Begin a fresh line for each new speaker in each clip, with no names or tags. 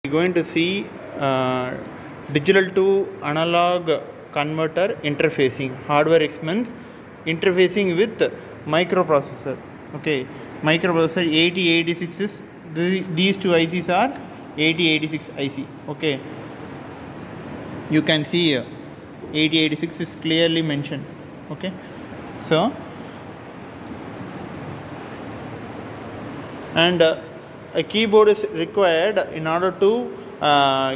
We're going to see digital to analog converter interfacing, hardware expense interfacing with microprocessor. Okay, microprocessor 8086 is these two ICs are 8086 IC. Okay, you can see here 8086 is clearly mentioned. Okay, so and a keyboard is required in order to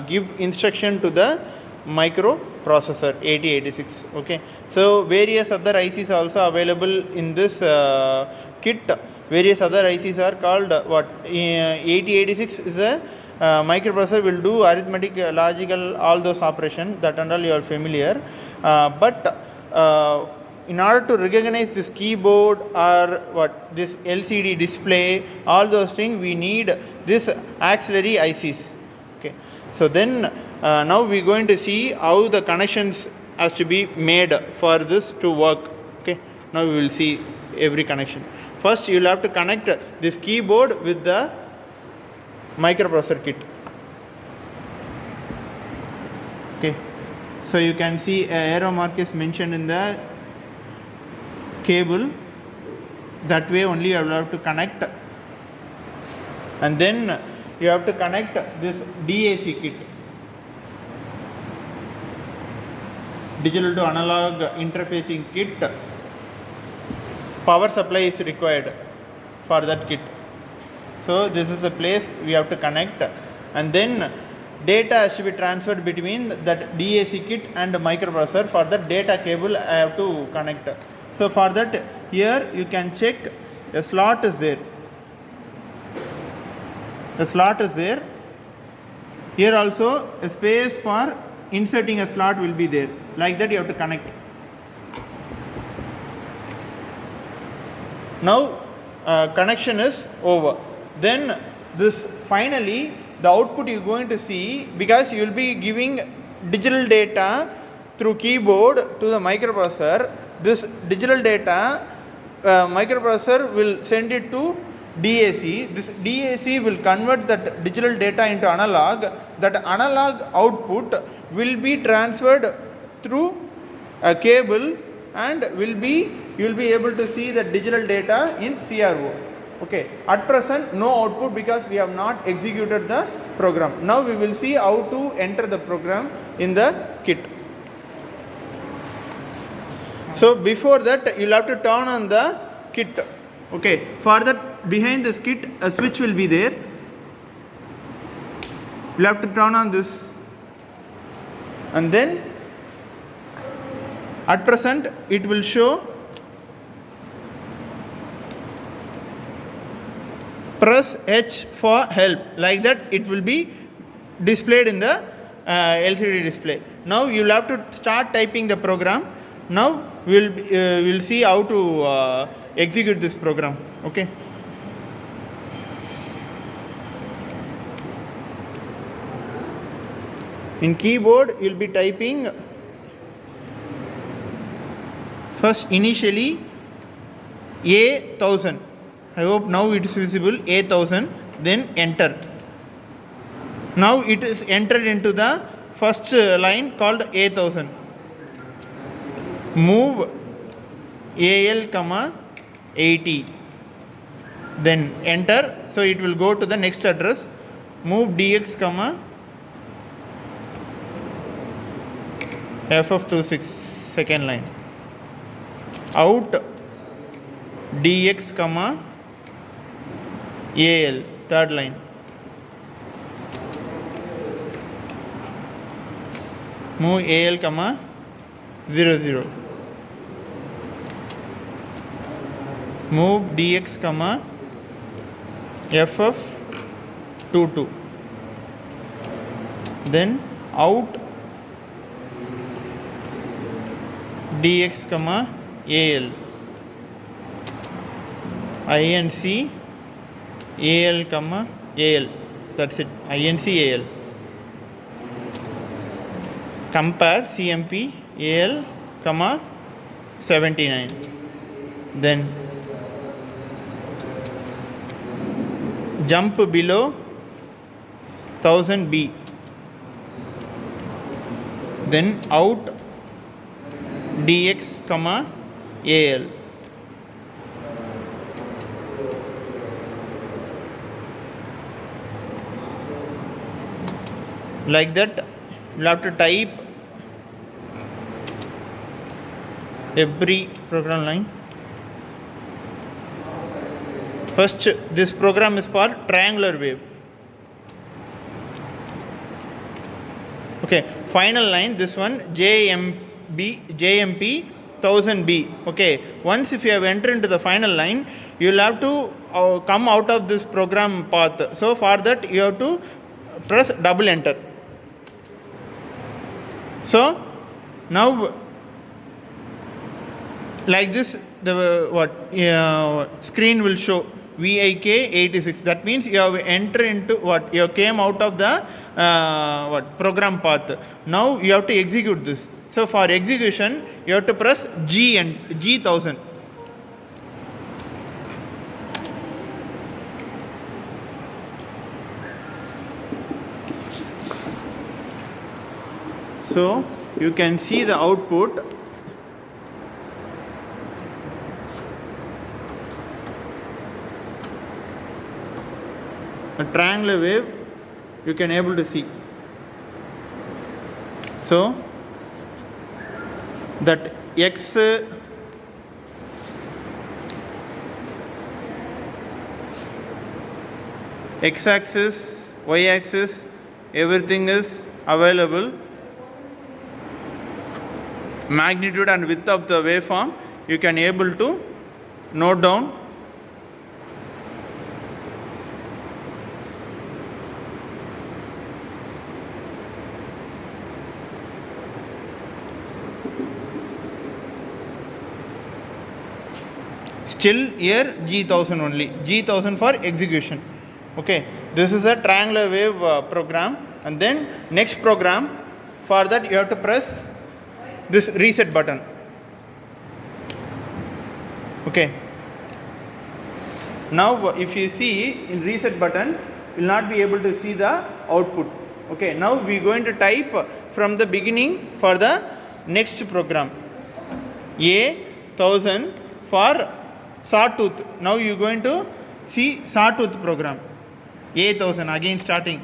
give instruction to the microprocessor 8086. Okay, so various other ICs are also available in this kit. Various other ICs are called what 8086 is a microprocessor will do arithmetic, logical, all those operations that and all you are familiar, but in order to recognize this keyboard or what this LCD display, all those things we need this auxiliary ICs. Okay, so then now we are going to see how the connections has to be made for this to work. Okay, now we will see every connection. First you will have to connect this keyboard with the microprocessor kit. Okay, so you can see arrow mark is mentioned in the cable. That way only you will have to connect, and then you have to connect this DAC kit, digital to analog interfacing kit. Power supply is required for that kit, so this is the place we have to connect, and then data has to be transferred between that DAC kit and microprocessor. For that data cable I have to connect. So for that, here you can check a slot is there. The slot is there. Here also a space for inserting a slot will be there. Like that you have to connect. Now connection is over. Then this finally the output you are going to see, because you will be giving digital data through keyboard to the microprocessor. This digital data microprocessor will send it to DAC. This DAC will convert that digital data into analog. That analog output will be transferred through a cable and you will be able to see the digital data in CRO. Okay, at present no output because we have not executed the program. Now we will see how to enter the program in the kit. So before that you will have to turn on the kit. Okay, for that behind this kit a switch will be there. You will have to turn on this, and then at present it will show press H for help. Like that it will be displayed in the LCD display. Now you will have to start typing the program. Now we will see how to execute this program. Okay. In keyboard you will be typing first initially A1000. I hope now it is visible. A1000, then enter. Now it is entered into the first line called A1000. Move AL, 80, then enter. So it will go to the next address. Move DX, FF26, second line. Out DX, AL, third line. Move AL, 00. Move DX, FF22. Then out DX, AL. INC AL, AL. That's it. INC AL. Compare CMP AL, 79. Then jump below 1000B, then out dx comma al. Like that, you'll have to type every program line. First, this program is for triangular wave. Okay, final line, this one JMP 1000B. Okay, once if you have entered into the final line, you will have to come out of this program path. So for that, you have to press double enter. So now, like this, the screen will show VIK 86. That means you have entered into you came out of the program path. Now you have to execute this. So for execution, you have to press G and G1000. So you can see the output. A triangular wave you can able to see. So that x axis, y axis, everything is available. Magnitude and width of the waveform you can able to note down. Still here G1000 only, G1000 for execution. Okay, this is a triangular wave program, and then next program, for that you have to press this reset button. Okay, now if you see in reset button, you will not be able to see the output. Okay, now we are going to type from the beginning for the next program. A1000 for sawtooth. Now you are going to see sawtooth program. A1000 again starting.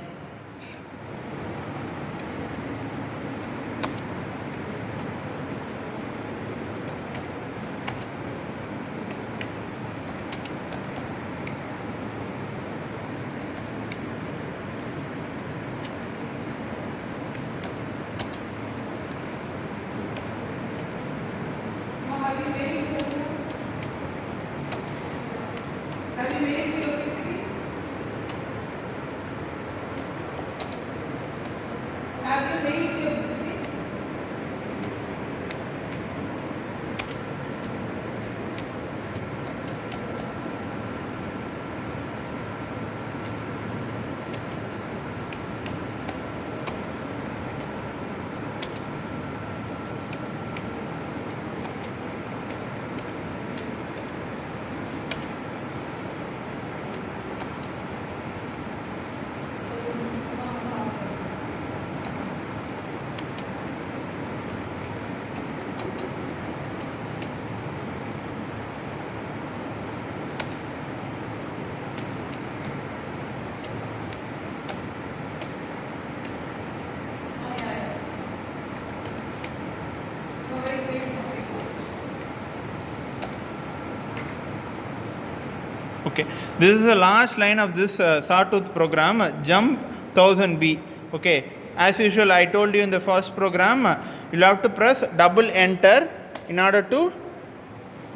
Okay, this is the last line of this sawtooth program, jump 1000B. Okay, as usual, I told you in the first program, you'll have to press double enter in order to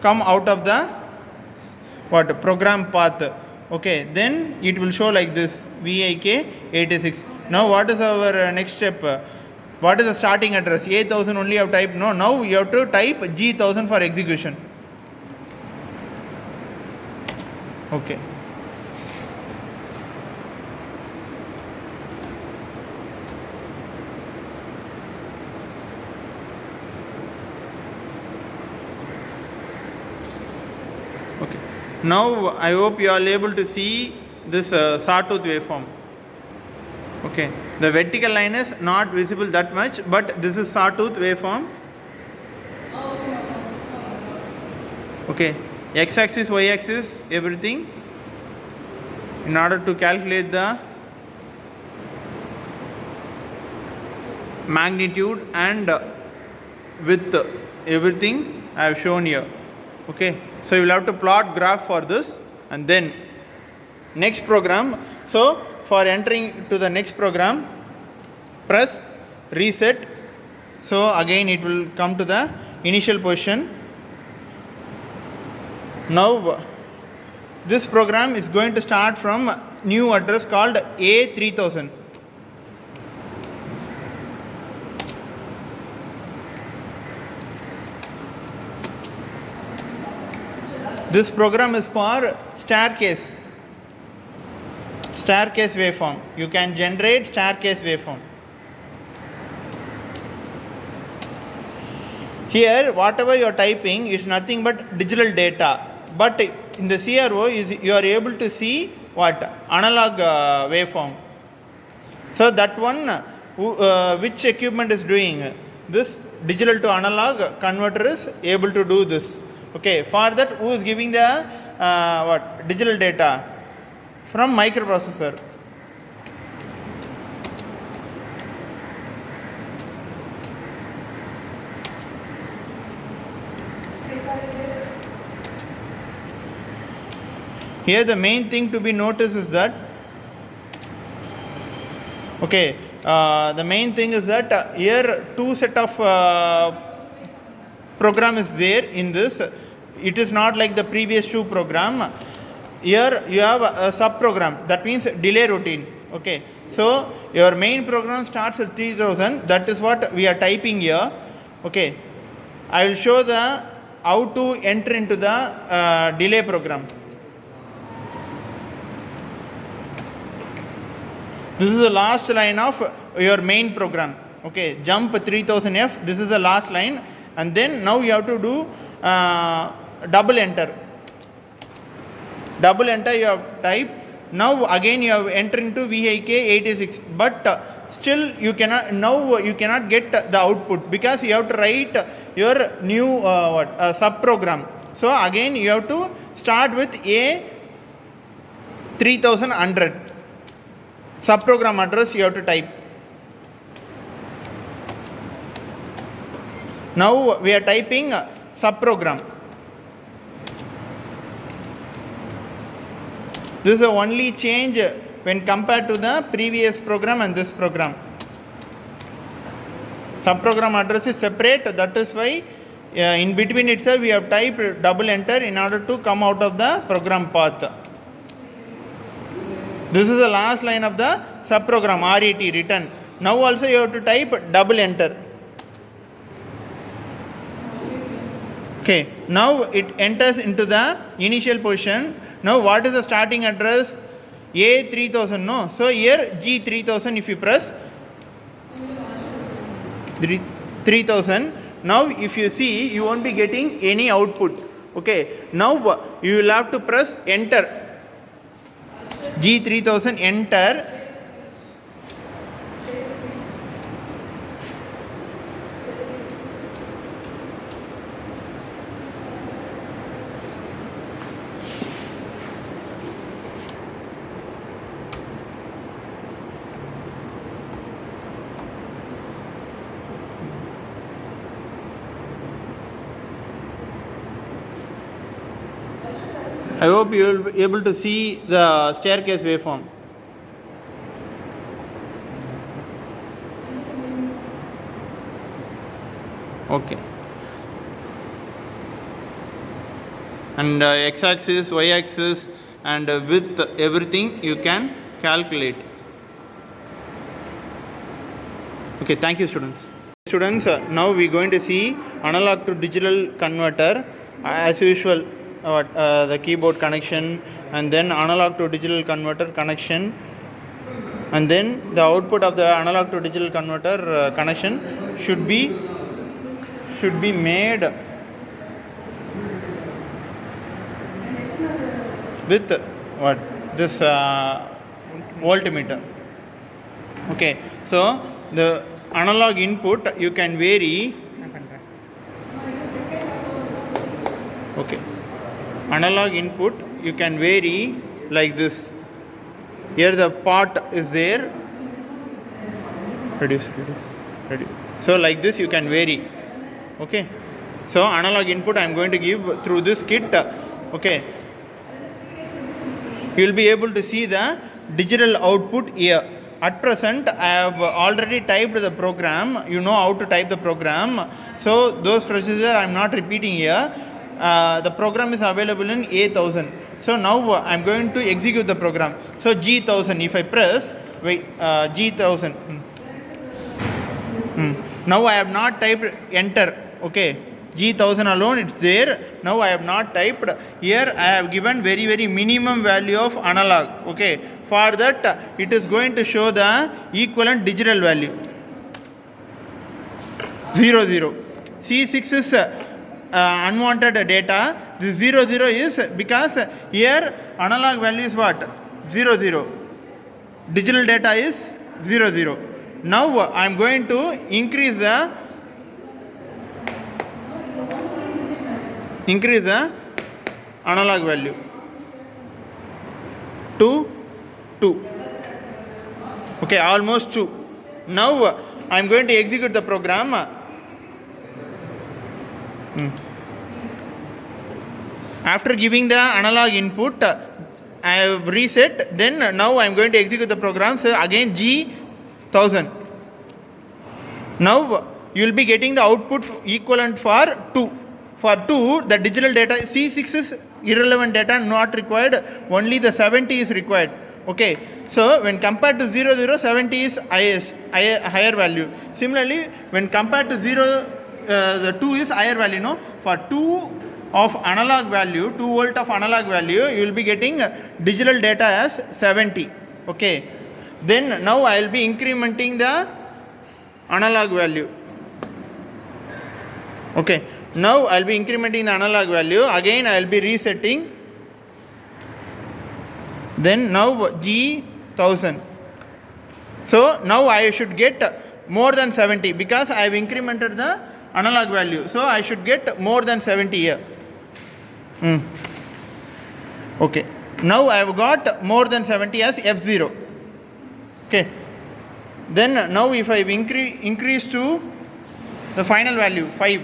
come out of the program path. Okay, then it will show like this, VIK 86. Now what is our next step? What is the starting address? A1000 only you have typed. No, now you have to type G1000 for execution. Okay. Okay. Now I hope you are able to see this sawtooth waveform. Okay, the vertical line is not visible that much, but this is sawtooth waveform. Okay, x-axis, y-axis, everything, in order to calculate the magnitude and width, everything I have shown here. Okay, so you will have to plot graph for this, and then next program. So for entering to the next program, press reset. So again it will come to the initial position. Now this program is going to start from new address called A3000. This program is for staircase waveform. You can generate staircase waveform. Here whatever you are typing is nothing but digital data, but in the CRO you are able to see what analog waveform. So that one which equipment is doing this digital to analog converter is able to do this. Okay, for that who is giving the what digital data? From microprocessor. Here the main thing to be noticed is that, okay, the main thing is that here two set of program is there in this. It is not like the previous two program. Here you have a sub program, that means delay routine. Okay, so your main program starts at 3000. That is what we are typing here. Okay, I will show the how to enter into the delay program. This is the last line of your main program. Okay, jump 3000F. This is the last line, and then now you have to do double enter. Double enter you have type. Now again you have enter into VIK 86, but still you cannot, now you cannot get the output because you have to write your new sub program. So again you have to start with A3100 sub program address you have to type. Now we are typing sub program. This is the only change when compared to the previous program and this program. Subprogram address is separate. That is why in between itself we have typed double enter in order to come out of the program path. This is the last line of the subprogram RET written. Now also you have to type double enter. Okay, now it enters into the initial position. Now what is the starting address? A3000, no? So here G3000 if you press 3000. Now if you see, you won't be getting any output. Okay, now you will have to press enter. G3000 enter. I hope you will be able to see the staircase waveform. Okay. And x-axis, y-axis and width, everything you can calculate. Okay, thank you students. Students, now we are going to see analog to digital converter. As usual, the keyboard connection, and then analog to digital converter connection, and then the output of the analog to digital converter connection should be made with what this voltmeter. Okay, so the analog input you can vary. Okay, analog input you can vary like this. Here the pot is there. Reduce. So like this you can vary. Okay, so analog input I am going to give through this kit. Okay, you will be able to see the digital output here. At present I have already typed the program. You know how to type the program, so those procedures I am not repeating here. The program is available in A1000. So now I am going to execute the program. So G1000, if I press G1000, now I have not typed enter. Okay, G1000 alone it's there. Now I have not typed. Here I have given very minimum value of analog. Okay, for that it is going to show the equivalent digital value 00. C6 is unwanted data. This 00 is because here analog value is what? 00. Digital data is 00. Now I am going to increase the analog value to 2. Okay, almost 2. Now I am going to execute the program. After giving the analog input, I have reset. Then now I am going to execute the program. So again G1000. Now you will be getting the output equivalent for 2. For 2, the digital data C6 is irrelevant data, not required. Only the 70 is required. Okay. So when compared to 00, 70 is higher value. Similarly, when compared to 0, the 2 is higher value. No, for 2 of analog value, 2 volt of analog value, you will be getting digital data as 70. Okay. Then now I will be incrementing the analog value. Okay. Now I will be incrementing the analog value. Again I will be resetting. Then now G1000. So now I should get more than 70 because I have incremented the analog value. So I should get more than 70 here. Okay. Now I have got more than 70 as F0. Okay. Then now if I increase to the final value 5.